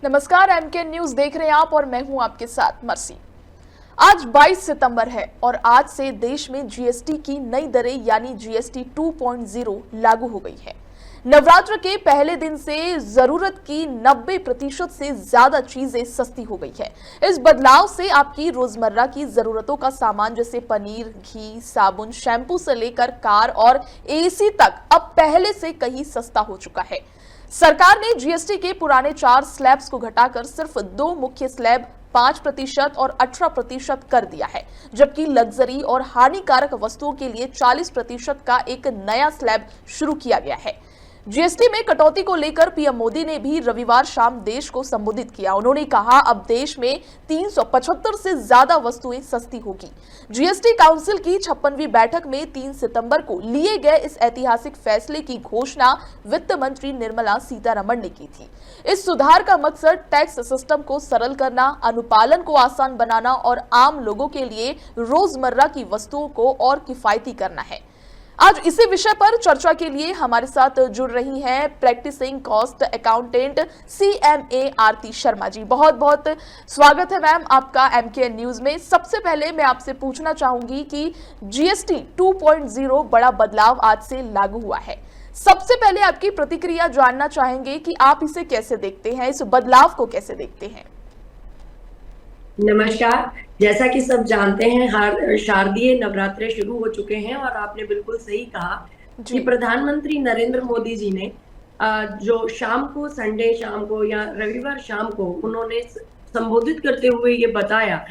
नमस्कार, MK news देख रहे हैं आप और मैं हूं आपके साथ मर्सी। आज 22 सितंबर है और आज से देश में जीएसटी की नई दरें यानी जीएसटी 2.0 लागू हो गई है। नवरात्र के पहले दिन से जरूरत की 90% से ज्यादा चीजें सस्ती हो गई है। इस बदलाव से आपकी रोजमर्रा की जरूरतों का सामान जैसे पनीर, घी, साबुन, शैम्पू से लेकर कार और एसी तक अब पहले से कहीं सस्ता हो चुका है। सरकार ने जीएसटी के पुराने 4 स्लैब्स को घटाकर सिर्फ 2 मुख्य स्लैब 5% और 18% कर दिया है, जबकि लग्जरी और हानिकारक वस्तुओं के लिए 40% का एक नया स्लैब शुरू किया गया है। जीएसटी में कटौती को लेकर पीएम मोदी ने भी रविवार शाम देश को संबोधित किया। उन्होंने कहा, अब देश में 375 से ज्यादा वस्तुएं सस्ती होगी। जीएसटी काउंसिल की 56वीं बैठक में 3 सितंबर को लिए गए इस ऐतिहासिक फैसले की घोषणा वित्त मंत्री निर्मला सीतारमण ने की थी। इस सुधार का मकसद टैक्स सिस्टम को सरल करना, अनुपालन को आसान बनाना और आम लोगों के लिए रोजमर्रा की वस्तुओं को और किफायती करना है। आज इसी विषय पर चर्चा के लिए हमारे साथ जुड़ रही हैं प्रैक्टिसिंग कॉस्ट अकाउंटेंट CMA आरती शर्मा जी। बहुत बहुत स्वागत है मैम आपका एमके न्यूज में। सबसे पहले मैं आपसे पूछना चाहूंगी कि जीएसटी 2.0 बड़ा बदलाव आज से लागू हुआ है। सबसे पहले आपकी प्रतिक्रिया जानना चाहेंगे कि आप इसे कैसे देखते हैं, इस बदलाव को कैसे देखते हैं। नमस्कार। जैसा कि सब जानते हैं, शारदीय नवरात्रे शुरू हो चुके हैं और आपने बिल्कुल सही कहा कि प्रधानमंत्री नरेंद्र मोदी जी ने जो शाम को, संडे शाम को या रविवार शाम को उन्होंने संबोधित करते हुए ये बताया,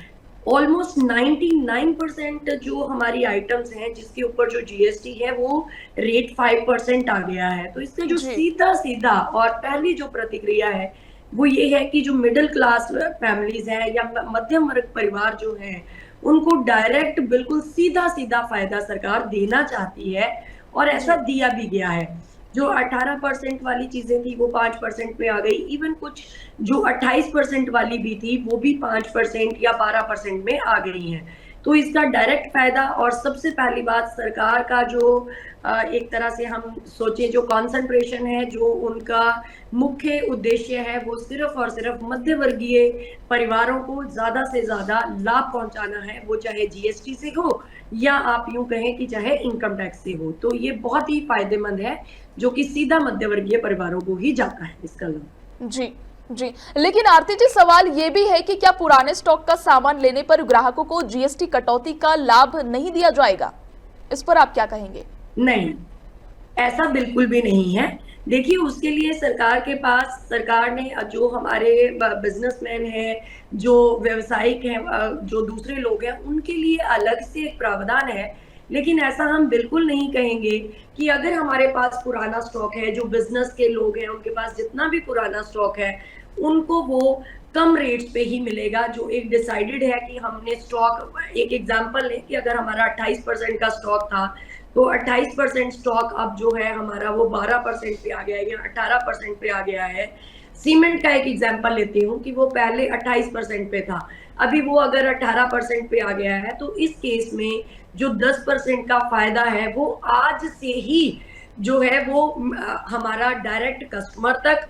ऑलमोस्ट 99% जो हमारी आइटम्स हैं जिसके ऊपर जो जीएसटी है वो रेट 5% आ गया है। तो इससे जो सीधा सीधा और पहली जो प्रतिक्रिया है वो ये है कि जो मिडिल क्लास फैमिलीज हैं या मध्यम वर्ग परिवार जो हैं उनको डायरेक्ट बिल्कुल सीधा सीधा फायदा सरकार देना चाहती है और ऐसा दिया भी गया है। जो 18% वाली चीजें थी वो 5% पे आ गई। इवन कुछ जो 28% वाली भी थी वो भी 5% या 12% में आ गई हैं। तो इसका डायरेक्ट फायदा और सबसे पहली बात सरकार का जो एक तरह से हम सोचें जो कॉन्सेंट्रेशन है, जो उनका मुख्य उद्देश्य है वो सिर्फ और सिर्फ मध्य वर्गीय परिवारों को ज्यादा से ज्यादा लाभ पहुंचाना है, वो चाहे जीएसटी से हो या आप यूं कहें कि चाहे इनकम टैक्स से हो। तो ये बहुत ही फायदेमंद है जो कि सीधा मध्य वर्गीय परिवारों को ही जाता है इसका लाभ। जी, लेकिन आरती जी, सवाल ये भी है कि क्या पुराने स्टॉक का सामान लेने पर ग्राहकों को जीएसटी कटौती का लाभ नहीं दिया जाएगा? इस पर आप क्या कहेंगे? नहीं, ऐसा बिल्कुल भी नहीं है। देखिए, उसके लिए सरकार के पास, सरकार ने जो हमारे बिजनेसमैन हैं, जो व्यवसायिक हैं, जो दूसरे लोग हैं, उनके लिए अलग से एक प्रावधान है। लेकिन ऐसा हम बिल्कुल नहीं कहेंगे कि अगर हमारे पास पुराना स्टॉक है, जो बिजनेस के लोग हैं उनके पास जितना भी पुराना स्टॉक है उनको वो कम रेट्स पे ही मिलेगा। जो एक डिसाइडेड है कि हमने स्टॉक, एक एग्जांपल लें कि अगर हमारा 28% का स्टॉक था तो 28% स्टॉक अब जो है हमारा वो 12% पे आ गया है या 18% पे आ गया है। सीमेंट का एक एग्जांपल लेती हूँ कि वो पहले 28% पे था, अभी वो अगर 18% पे आ गया है। तो इस केस में जो 10% का फायदा है वो आज से ही जो है वो हमारा डायरेक्ट कस्टमर तक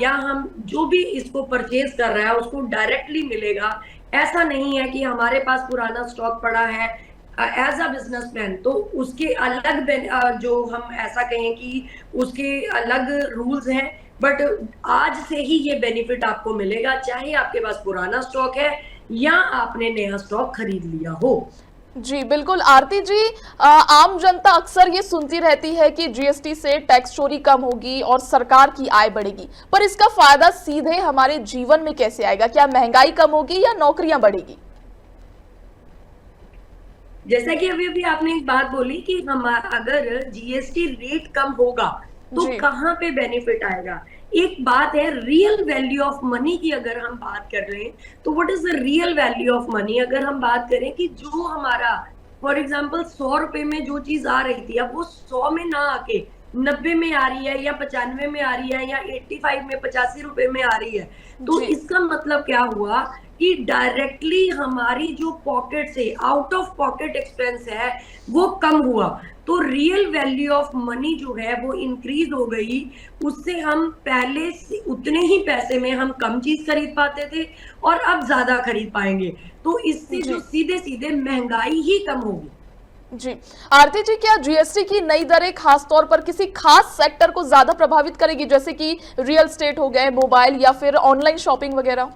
या हम जो भी इसको परचेज कर रहा है उसको डायरेक्टली मिलेगा। ऐसा नहीं है कि हमारे पास पुराना स्टॉक पड़ा है एज अ बिजनेसमैन तो उसके अलग जो हम ऐसा कहें कि उसके अलग रूल्स हैं, बट आज से ही ये बेनिफिट आपको मिलेगा, चाहे आपके पास पुराना स्टॉक है या आपने नया स्टॉक खरीद लिया हो। जी बिल्कुल आरती जी, आम जनता अक्सर ये सुनती रहती है कि जीएसटी से टैक्स चोरी कम होगी और सरकार की आय बढ़ेगी, पर इसका फायदा सीधे हमारे जीवन में कैसे आएगा? क्या महंगाई कम होगी या नौकरियां बढ़ेगी? जैसा कि अभी अभी आपने एक बात बोली कि हम अगर जीएसटी रेट कम होगा तो कहाँ पे बेनिफिट आएगा। एक बात है रियल वैल्यू ऑफ मनी की, अगर हम बात कर रहे हैं तो what is the real value of money. अगर हम बात करें कि जो हमारा फॉर एग्जांपल 100 रुपए में जो चीज आ रही थी अब वो 100 में ना आके 90 में आ रही है या 95 में आ रही है या 85 में 85 रुपए में आ रही है, तो इसका मतलब क्या हुआ कि डायरेक्टली हमारी जो पॉकेट से आउट ऑफ पॉकेट एक्सपेंस है वो कम हुआ। तो रियल वैल्यू ऑफ मनी जो है वो इंक्रीज हो गई। उससे हम पहले से उतने ही पैसे में हम कम चीज खरीद पाते थे और अब ज्यादा खरीद पाएंगे। तो इससे जो जी सीधे सीधे महंगाई ही कम होगी। जी। आरती जी, क्या जीएसटी की नई दरें खास तौर पर किसी खास सेक्टर को ज्यादा प्रभावित करेगी, जैसे कि रियल एस्टेट हो गए, मोबाइल या फिर ऑनलाइन शॉपिंग वगैरह?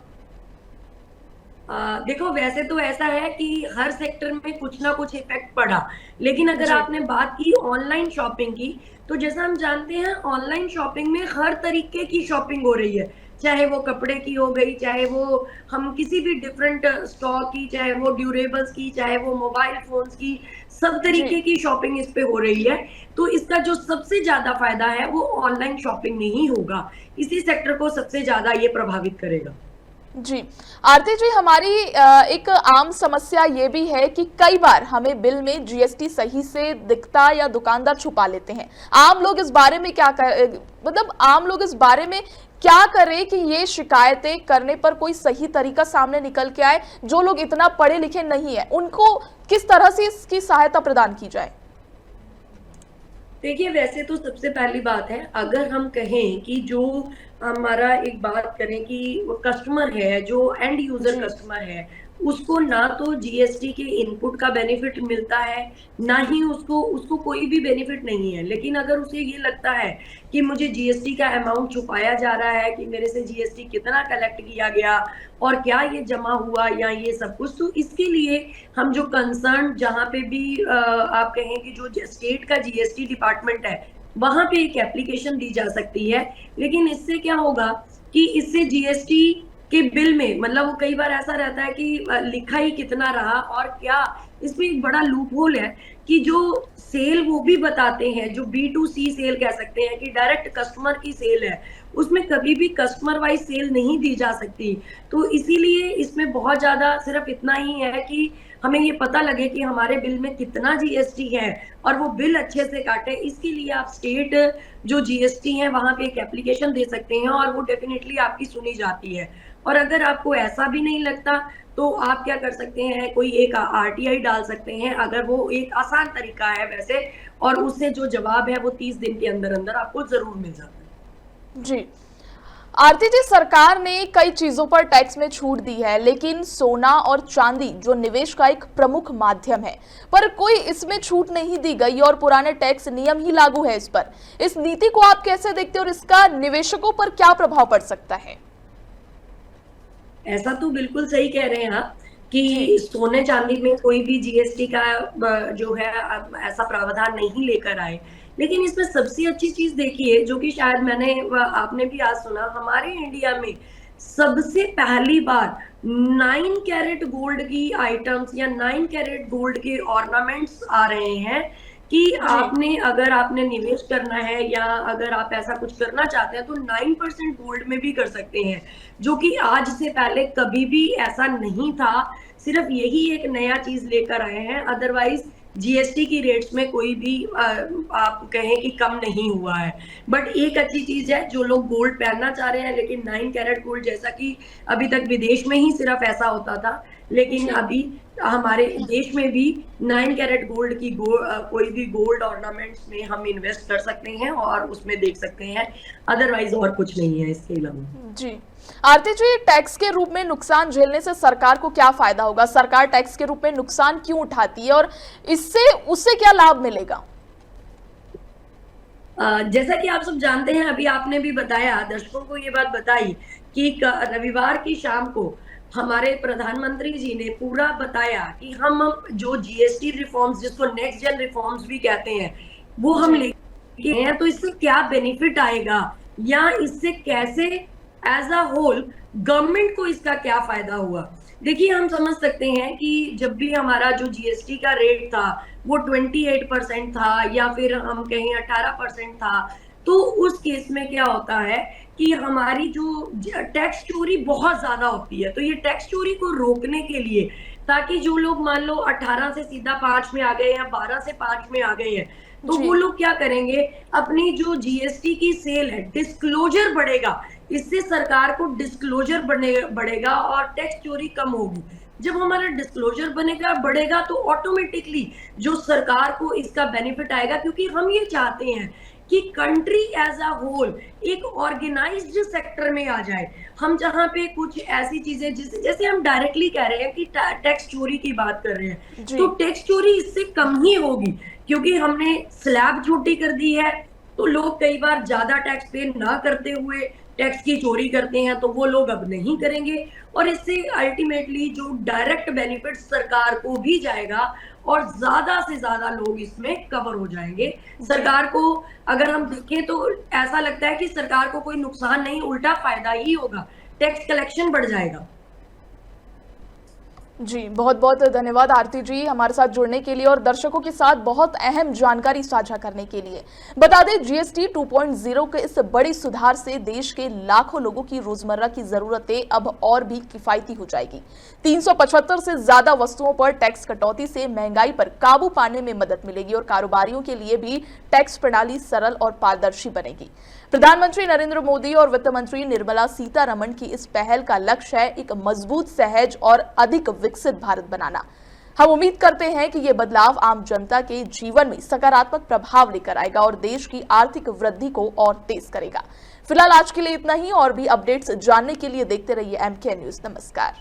देखो, वैसे तो ऐसा है कि हर सेक्टर में कुछ ना कुछ इफेक्ट पड़ा, लेकिन अगर जी आपने बात की ऑनलाइन शॉपिंग की, तो जैसा हम जानते हैं ऑनलाइन शॉपिंग में हर तरीके की शॉपिंग हो रही है। चाहे वो कपड़े की हो गई, चाहे वो हम किसी भी डिफरेंट स्टॉक की, चाहे वो ड्यूरेबल्स की, चाहे वो मोबाइल फोन्स की, सब जी तरीके की शॉपिंग इस पे हो रही है। तो इसका जो सबसे ज्यादा फायदा है वो ऑनलाइन शॉपिंग में ही होगा। इसी सेक्टर को सबसे ज्यादा ये प्रभावित करेगा। जी। आरती जी, हमारी एक आम समस्या ये भी है कि कई बार हमें बिल में जीएसटी सही से दिखता या दुकानदार छुपा लेते हैं। आम लोग इस बारे में मतलब आम लोग इस बारे में क्या करें कि ये शिकायतें करने पर कोई सही तरीका सामने निकल के आए? जो लोग इतना पढ़े लिखे नहीं है, उनको किस तरह से इसकी सहायता प्रदान की जाए? देखिए, वैसे तो सबसे पहली बात है, अगर हम कहें कि जो हमारा एक बात करें कि वो कस्टमर है, जो एंड यूजर जी कस्टमर है, उसको ना तो जीएसटी के इनपुट का बेनिफिट मिलता है, ना ही उसको उसको कोई भी बेनिफिट नहीं है। लेकिन अगर उसे ये लगता है कि मुझे जीएसटी का अमाउंट छुपाया जा रहा है, कि मेरे से जीएसटी कितना कलेक्ट किया गया और क्या ये जमा हुआ या ये सब कुछ, तो इसके लिए हम जो कंसर्न जहाँ पे भी आप कहें कि जो स्टेट का जीएसटी डिपार्टमेंट है, वहां पे एक एप्लीकेशन दी जा सकती है। लेकिन इससे क्या होगा कि इससे जीएसटी के बिल में, मतलब वो कई बार ऐसा रहता है कि लिखा ही कितना रहा और क्या, इसमें एक बड़ा लूप होल है कि जो सेल वो भी बताते हैं, जो B2C सेल कह सकते हैं कि डायरेक्ट कस्टमर की सेल है, उसमें कभी भी कस्टमर वाइज सेल नहीं दी जा सकती। तो इसीलिए इसमें बहुत ज्यादा सिर्फ इतना ही है कि हमें ये पता लगे कि हमारे बिल में कितना जीएसटी है और वो बिल अच्छे से काटे। इसके लिए आप स्टेट जो जीएसटी है वहां पे एक एप्लीकेशन दे सकते हैं और वो डेफिनेटली आपकी सुनी जाती है। और अगर आपको ऐसा भी नहीं लगता तो आप क्या कर सकते हैं, कोई एक आरटीआई डाल सकते हैं, अगर वो एक आसान तरीका है वैसे, और उससे जो जवाब है वो 30 दिन के अंदर अंदर आपको जरूर मिल जाता है। जी। आरती जी, सरकार ने कई चीजों पर टैक्स में छूट दी है, लेकिन सोना और चांदी जो निवेश का एक प्रमुख माध्यम है, पर कोई इसमें छूट नहीं दी गई और पुराने टैक्स नियम ही लागू है इस पर। इस नीति को आप कैसे देखते हैं और इसका निवेशकों पर क्या प्रभाव पड़ सकता है? ऐसा तो बिल्कुल सही कह रहे हैं आप कि जी सोने चांदी में कोई भी जीएसटी का जो है ऐसा प्रावधान नहीं लेकर आए। लेकिन इसमें सबसे अच्छी चीज देखिए, जो कि शायद आपने भी आज सुना, हमारे इंडिया में सबसे पहली बार 9 कैरेट गोल्ड की आइटम्स या 9 कैरेट गोल्ड के ऑर्नामेंट्स आ रहे हैं कि जी अगर आपने निवेश करना है या अगर आप ऐसा कुछ करना चाहते हैं तो 9% गोल्ड में भी कर सकते हैं, जो कि आज से पहले कभी भी ऐसा नहीं था। सिर्फ यही एक नया चीज लेकर आए हैं, अदरवाइज जीएसटी की रेट्स में कोई भी आप कहें कि कम नहीं हुआ है। बट एक अच्छी चीज है, जो लोग गोल्ड पहनना चाह रहे हैं, लेकिन 9 कैरेट गोल्ड, जैसा कि अभी तक विदेश में ही सिर्फ ऐसा होता था, लेकिन जी अभी हमारे देश में भी 9 कैरेट गोल्ड की कोई भी गोल्ड ऑर्नामेंट्स में हम इन्वेस्ट कर सकते हैं और उसमें देख सकते हैं। अदरवाइज और कुछ नहीं है इसके अलावा। जी। आरती जी, टैक्स के रूप में नुकसान झेलने से सरकार को क्या फायदा होगा? सरकार टैक्स के रूप में नुकसान क्यों उठाती है और इससे उससे क्या लाभ मिलेगा? जैसा कि आप सब जानते हैं, अभी आपने भी बताया, दर्शकों को ये बात बताई कि रविवार की शाम को हमारे प्रधानमंत्री जी ने पूरा बताया कि हम जो जीएसटी रिफॉर्म्स, जिसको नेक्स्ट जेन रिफॉर्म्स भी कहते हैं, वो हम जी लेके हैं। तो इससे क्या बेनिफिट आएगा या इससे कैसे एज अ होल गवर्नमेंट को इसका क्या फायदा हुआ। देखिए, हम समझ सकते हैं कि जब भी हमारा जो जीएसटी का रेट था वो 28% था या फिर हम कहें 18% था, तो उस केस में क्या होता है कि हमारी जो टैक्स चोरी बहुत ज्यादा होती है। तो ये टैक्स चोरी को रोकने के लिए, ताकि जो लोग मान लो 18 से सीधा 5 में आ गए या 12 से 5 में आ गए हैं, तो जी वो लोग क्या करेंगे, अपनी जो जीएसटी की सेल है, डिस्क्लोजर बढ़ेगा, इससे सरकार को डिस्क्लोजर बढ़ेगा और टैक्स चोरी कम होगी। जब हमारा डिस्क्लोजर बनेगा बढ़ेगा तो ऑटोमेटिकली जो सरकार को इसका बेनिफिट आएगा, क्योंकि हम ये चाहते हैं कि कंट्री एज अ होल एक ऑर्गेनाइज्ड सेक्टर में आ जाए। हम जहाँ पे कुछ ऐसी चीजें जैसे हम डायरेक्टली कह रहे हैं कि टैक्स चोरी की बात कर रहे हैं, जी। तो टैक्स चोरी इससे कम ही होगी, क्योंकि हमने स्लैब छोटी कर दी है। तो लोग कई बार ज्यादा टैक्स पे ना करते हुए टैक्स की चोरी करते हैं, तो वो लोग अब नहीं करेंगे और इससे अल्टीमेटली जो डायरेक्ट बेनिफिट सरकार को भी जाएगा और ज्यादा से ज्यादा लोग इसमें कवर हो जाएंगे। सरकार को अगर हम देखें तो ऐसा लगता है कि सरकार को कोई नुकसान नहीं, उल्टा फायदा ही होगा, टैक्स कलेक्शन बढ़ जाएगा। जी, बहुत बहुत धन्यवाद आरती जी हमारे साथ जुड़ने के लिए और दर्शकों के साथ बहुत अहम जानकारी साझा करने के लिए। बता दें जीएसटी 2.0 के इस बड़े सुधार से देश के लाखों लोगों की रोजमर्रा की जरूरतें अब और भी किफायती हो जाएगी। 375 से ज्यादा वस्तुओं पर टैक्स कटौती से महंगाई पर काबू पाने में मदद मिलेगी और कारोबारियों के लिए भी टैक्स प्रणाली सरल और पारदर्शी बनेगी। प्रधानमंत्री नरेंद्र मोदी और वित्त मंत्री निर्मला सीतारमण की इस पहल का लक्ष्य है एक मजबूत, सहज और अधिक विकसित भारत बनाना। हम उम्मीद करते हैं कि ये बदलाव आम जनता के जीवन में सकारात्मक प्रभाव लेकर आएगा और देश की आर्थिक वृद्धि को और तेज करेगा। फिलहाल आज के लिए इतना ही, और भी अपडेट्स जानने के लिए देखते रहिए MK न्यूज। नमस्कार।